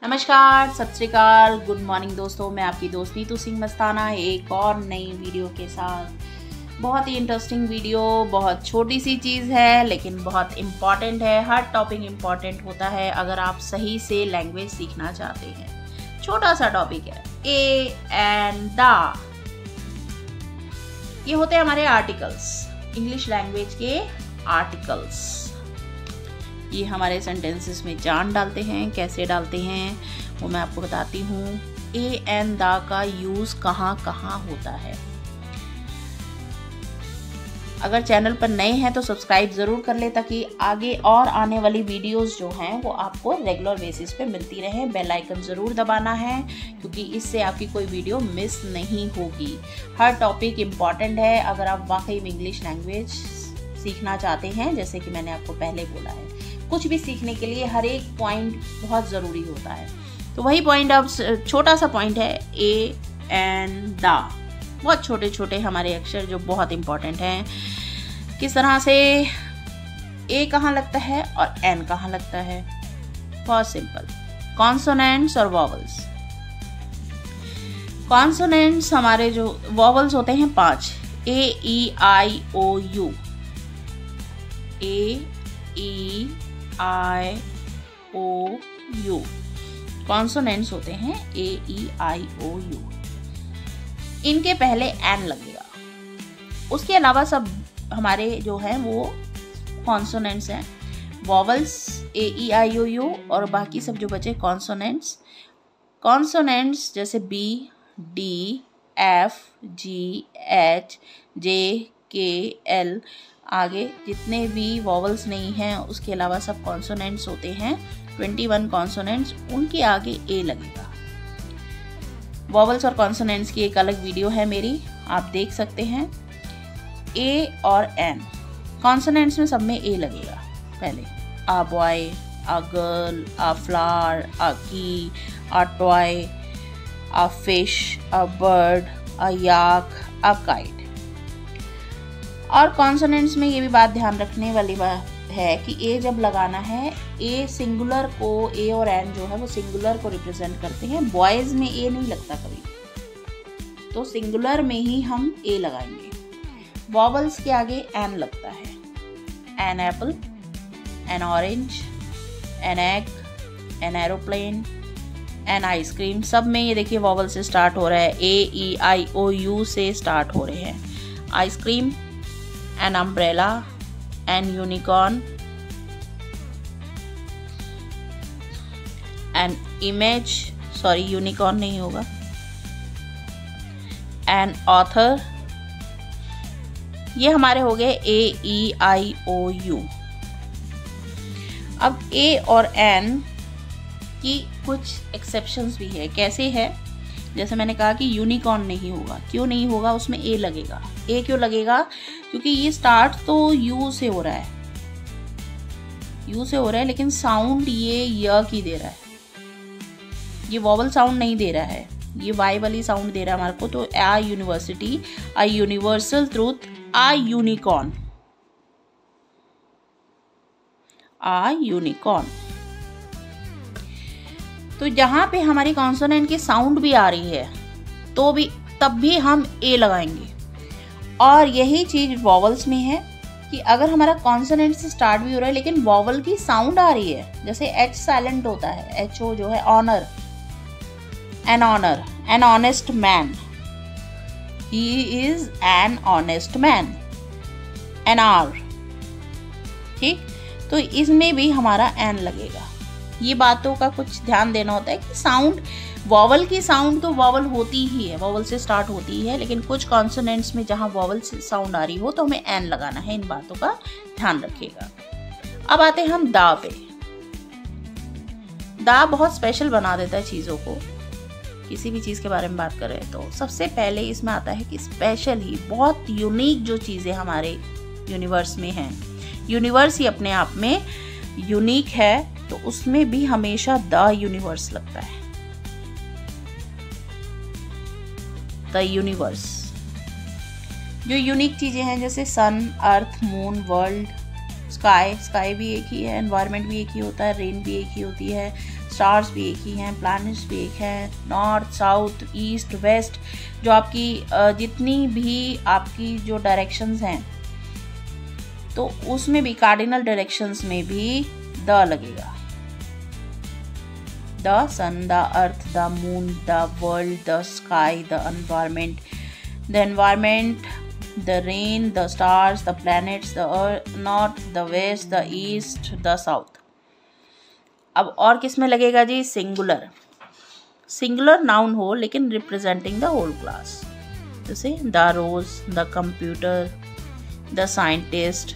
नमस्कार, सत श्री अकाल, गुड मॉर्निंग दोस्तों। मैं आपकी दोस्त नीतू सिंह मस्ताना एक और नई वीडियो के साथ। बहुत ही इंटरेस्टिंग वीडियो, बहुत छोटी सी चीज़ है लेकिन बहुत इम्पॉर्टेंट है। हर टॉपिक इम्पॉर्टेंट होता है अगर आप सही से लैंग्वेज सीखना चाहते हैं। छोटा सा टॉपिक है, ए एंड द। ये होते हैं हमारे आर्टिकल्स, इंग्लिश लैंग्वेज के आर्टिकल्स। ये हमारे सेंटेंसेस में जान डालते हैं। कैसे डालते हैं वो मैं आपको बताती हूँ। ए एंड द का यूज़ कहाँ कहाँ होता है। अगर चैनल पर नए हैं तो सब्सक्राइब ज़रूर कर ले ताकि आगे और आने वाली वीडियोस जो हैं वो आपको रेगुलर बेसिस पे मिलती रहे। बेल आइकन ज़रूर दबाना है क्योंकि इससे आपकी कोई वीडियो मिस नहीं होगी। हर टॉपिक इम्पॉर्टेंट है अगर आप वाकई में इंग्लिश लैंग्वेज सीखना चाहते हैं। जैसे कि मैंने आपको पहले बोला है, कुछ भी सीखने के लिए हर एक पॉइंट बहुत ज़रूरी होता है। तो वही पॉइंट अब छोटा सा पॉइंट है, ए एंड द। बहुत छोटे छोटे हमारे अक्षर जो बहुत इम्पॉर्टेंट हैं। किस तरह से ए कहाँ लगता है और एन कहाँ लगता है। बहुत सिंपल, कॉन्सोनेंट्स और वॉवल्स। कॉन्सोनेंट्स हमारे जो वॉवल्स होते हैं 5, A E I O U. A E I O U consonants होते हैं, ए ई आई ओ यू। इनके पहले एन लगेगा। उसके अलावा सब हमारे जो हैं वो कॉन्सोनेंट्स हैं। Vowels A E I O you और बाकी सब जो बचे कॉन्सोनेंट्स। कॉन्सोनेंट्स जैसे बी, डी, एफ, जी, एच, जे, के, एल, आगे जितने भी वॉवल्स नहीं हैं उसके अलावा सब कॉन्सोनेंट्स होते हैं। 21 कॉन्सोनेंट्स, उनके आगे ए लगेगा। वॉवल्स और कॉन्सोनेंट्स की एक अलग वीडियो है मेरी, आप देख सकते हैं। ए और एन कॉन्सोनेंट्स में सब में ए लगेगा। पहले a boy, a girl, a flower, a key, a toy, a fish, a bird, a yak, a kite. और कॉन्सोनेंट्स में ये भी बात ध्यान रखने वाली बात है कि ए जब लगाना है, ए सिंगुलर को, ए और एन जो है वो सिंगुलर को रिप्रेजेंट करते हैं। बॉयज में ए नहीं लगता कभी, तो सिंगुलर में ही हम ए लगाएंगे। वॉवल्स के आगे एन लगता है। An apple, an orange, an egg, an aeroplane, an ice cream. सब में ये देखिए वॉवल से स्टार्ट हो रहा है। ए ई आई ओ यू से स्टार्ट हो रहे हैं। Ice cream, an umbrella, an unicorn, an image, sorry unicorn नहीं होगा, an author। ये हमारे हो गए ए ई आई ओ यू। अब ए और एन की कुछ एक्सेप्शंस भी है। कैसे है, जैसे मैंने कहा कि यूनिकॉर्न नहीं होगा। क्यों नहीं होगा, उसमें ए लगेगा। ए क्यों लगेगा, क्योंकि ये स्टार्ट तो यू से हो रहा है, यू से हो रहा है, लेकिन साउंड ये य की दे रहा है। ये वॉवल साउंड नहीं दे रहा है, ये वाई वाली साउंड दे रहा है हमारे को। तो आ यूनिवर्सिटी, आ यूनिवर्सल ट्रूथ, आ यूनिकॉर्न, आ यूनिकॉर्न। तो जहां पे हमारी कॉन्सोनेंट की साउंड भी आ रही है तो भी तब भी हम ए लगाएंगे। और यही चीज वॉवल्स में है कि अगर हमारा कॉन्सोनेंट से स्टार्ट भी हो रहा है लेकिन वॉवल की साउंड आ रही है, जैसे एच साइलेंट होता है, एच ओ जो है honour, an honour, an honest man, he is an honest man, an hour. ठीक, तो इसमें भी हमारा एन लगेगा। ये बातों का कुछ ध्यान देना होता है कि साउंड, वॉवल की साउंड तो वॉवल होती ही है, वॉवल से स्टार्ट होती है, लेकिन कुछ कॉन्सोनेंट्स में जहां वॉवल से साउंड आ रही हो तो हमें एन लगाना है। इन बातों का ध्यान रखिएगा। अब आते हैं हम दा पे। दा बहुत स्पेशल बना देता है चीज़ों को। किसी भी चीज़ के बारे में बात कर रहे हैं तो सबसे पहले इसमें आता है कि स्पेशल ही, बहुत यूनिक जो चीज़ें हमारे यूनिवर्स में हैं, यूनिवर्स ही अपने आप में यूनिक है, तो उसमें भी हमेशा द यूनिवर्स लगता है। द यूनिवर्स, जो यूनिक चीजें हैं जैसे सन, अर्थ, मून, वर्ल्ड, स्काई भी एक ही है, एनवायरनमेंट भी एक ही होता है, रेन भी एक ही होती है, स्टार्स भी एक ही हैं, प्लैनेट्स भी एक हैं, नॉर्थ साउथ ईस्ट वेस्ट, जो आपकी जितनी भी आपकी जो डायरेक्शंस हैं, तो उसमें भी कार्डिनल डायरेक्शंस में भी द लगेगा। The sun, the earth, the moon, the world, the sky, the environment, the rain, the stars, the planets, the north, the west, the east, the south। अब और किस में लगेगा जी? सिंगुलर। सिंगुलर नाउन हो लेकिन रिप्रेजेंटिंग द होल क्लास, जैसे the rose, the computer, the scientist,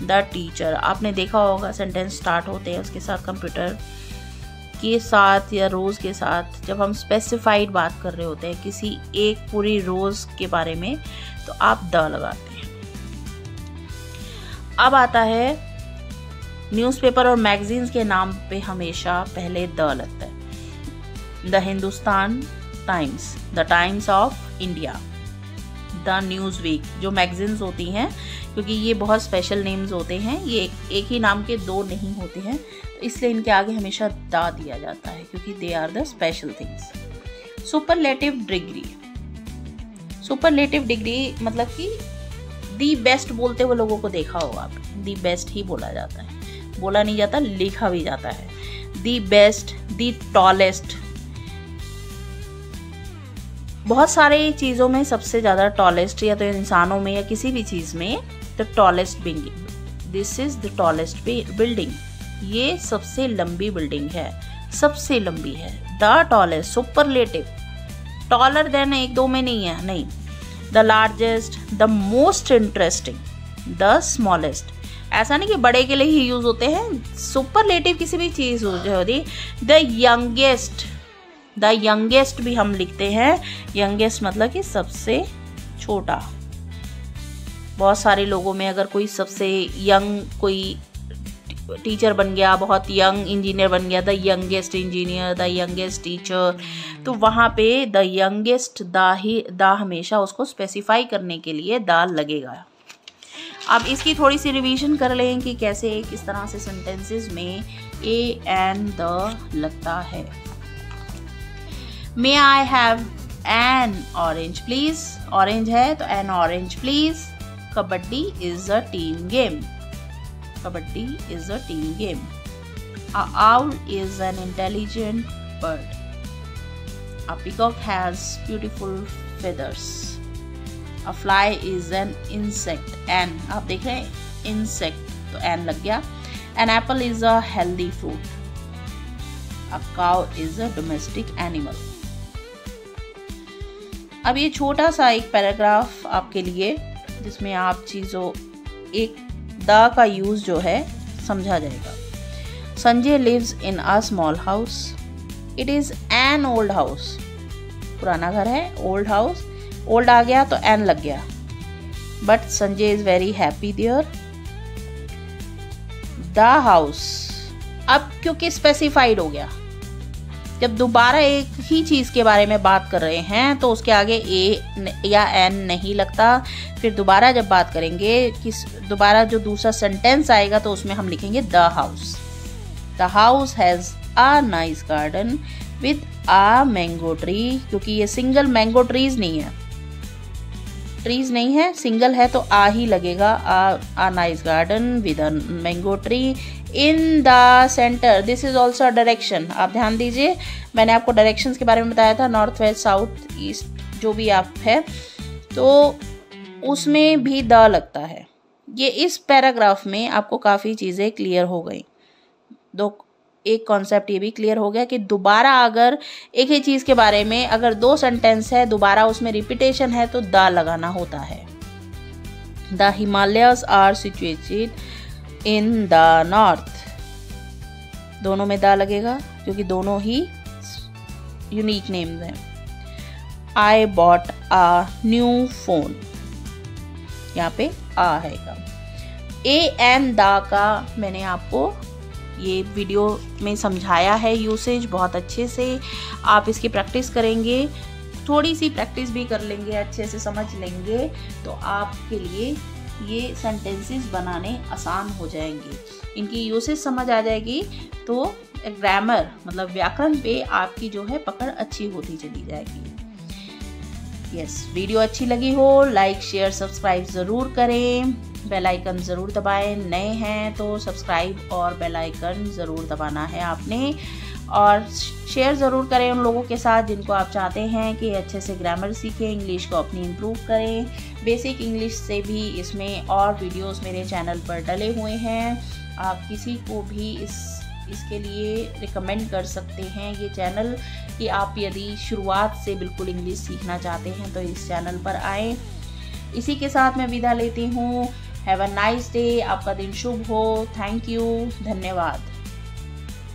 the teacher. आपने देखा होगा सेंटेंस स्टार्ट होते हैं उसके साथ कंप्यूटर के साथ या रोज के साथ। जब हम स्पेसिफाइड बात कर रहे होते हैं किसी एक पूरी रोज के बारे में, तो आप द लगाते हैं। अब आता है न्यूज़पेपर और मैगजीन्स के नाम पे हमेशा पहले द लगता है। The Hindustan Times, the Times of India, the Newsweek. जो मैगजीन्स होती हैं, क्योंकि ये बहुत स्पेशल नेम्स होते हैं, ये एक ही नाम के दो नहीं होते हैं, तो इसलिए इनके आगे हमेशा द दिया जाता है, क्योंकि they are the special things. Superlative degree. Superlative degree मतलब कि दी बेस्ट बोलते हुए लोगों को देखा होगा आप, दी बेस्ट ही बोला जाता है, बोला नहीं जाता, लिखा भी जाता है। The best, the tallest. बहुत सारे चीज़ों में सबसे ज़्यादा टॉलेस्ट, या तो इंसानों में या किसी भी चीज़ में, the tallest building. This is the tallest building. ये सबसे लंबी बिल्डिंग है, सबसे लंबी है। The tallest, superlative, taller than एक दो में नहीं है, नहीं। The largest, the most interesting, the smallest. ऐसा नहीं कि बड़े के लिए ही यूज होते हैं, सुपरलेटिव किसी भी चीज होती। द यंगेस्ट, द यंगेस्ट भी हम लिखते हैं। यंगेस्ट मतलब कि सबसे छोटा। बहुत सारे लोगों में अगर कोई सबसे यंग, कोई टीचर बन गया, बहुत यंग इंजीनियर बन गया, the youngest engineer, the youngest teacher, तो वहाँ पे द यंगेस्ट द हमेशा उसको स्पेसिफाई करने के लिए द लगेगा। अब इसकी थोड़ी सी रिवीजन कर लें कि कैसे किस तरह से सेंटेंसेस में ए एंड द लगता है। May I have an orange please. Orange है तो an orange please. Kabaddi is a team game. Kabaddi is a team game. A owl is an intelligent bird. A peacock has beautiful feathers. A fly is an insect. An, आप देख रहे हैं insect, तो an लग गया। An apple is a healthy fruit. A cow is a domestic animal. अब ये छोटा सा एक पैराग्राफ आपके लिए, जिसमें आप चीज़ों एक द का यूज जो है समझा जाएगा। Sanjay lives in a small house. It is an old house. पुराना घर है, ओल्ड हाउस। ओल्ड आ गया तो एन लग गया। But Sanjay is very happy there. The house, अब क्योंकि स्पेसिफाइड हो गया, जब दोबारा एक ही चीज़ के बारे में बात कर रहे हैं तो उसके आगे ए या एन नहीं लगता। फिर दोबारा जब बात करेंगे कि दोबारा जो दूसरा सेंटेंस आएगा तो उसमें हम लिखेंगे the house. The house has a nice garden with a mango tree, क्योंकि ये सिंगल मैंगो ट्रीज नहीं है, ट्रीज नहीं है, सिंगल है तो आ ही लगेगा। A nice garden with a mango tree in the centre. This is also a direction. आप ध्यान दीजिए, मैंने आपको डायरेक्शंस के बारे में बताया था, नॉर्थ वेस्ट साउथ ईस्ट जो भी आप है, तो उसमें भी द लगता है। ये इस पैराग्राफ में आपको काफ़ी चीज़ें क्लियर हो गई। एक कॉन्सेप्ट ये भी क्लियर हो गया कि दोबारा अगर एक ही चीज़ के बारे में अगर दो सेंटेंस है, दोबारा उसमें रिपीटेशन है तो द लगाना होता है। The Himalayas are situated in the north. दोनों में द लगेगा क्योंकि दोनों ही यूनिक नेम्स हैं। I bought a new phone, यहाँ पे आ है। ए एंड द का मैंने आपको ये वीडियो में समझाया है यूसेज बहुत अच्छे से। आप इसकी प्रैक्टिस करेंगे, थोड़ी सी प्रैक्टिस भी कर लेंगे, अच्छे से समझ लेंगे तो आपके लिए ये सेंटेंसेस बनाने आसान हो जाएंगे। इनकी यूसेज समझ आ जाएगी तो ग्रामर मतलब व्याकरण पे आपकी जो है पकड़ अच्छी होती चली जाएगी। यस, वीडियो अच्छी लगी हो लाइक शेयर सब्सक्राइब ज़रूर करें, बेल आइकन ज़रूर दबाएं। नए हैं तो सब्सक्राइब और बेल आइकन ज़रूर दबाना है आपने, और शेयर ज़रूर करें उन लोगों के साथ जिनको आप चाहते हैं कि अच्छे से ग्रामर सीखें, इंग्लिश को अपनी इम्प्रूव करें। बेसिक इंग्लिश से भी इसमें और वीडियोस मेरे चैनल पर डले हुए हैं, आप किसी को भी इसके लिए रिकमेंड कर सकते हैं ये चैनल, कि आप यदि शुरुआत से बिल्कुल इंग्लिश सीखना चाहते हैं तो इस चैनल पर आएँ। इसी के साथ मैं विदा लेती हूँ। हैव अ नाइस डे, आपका दिन शुभ हो। थैंक यू, धन्यवाद।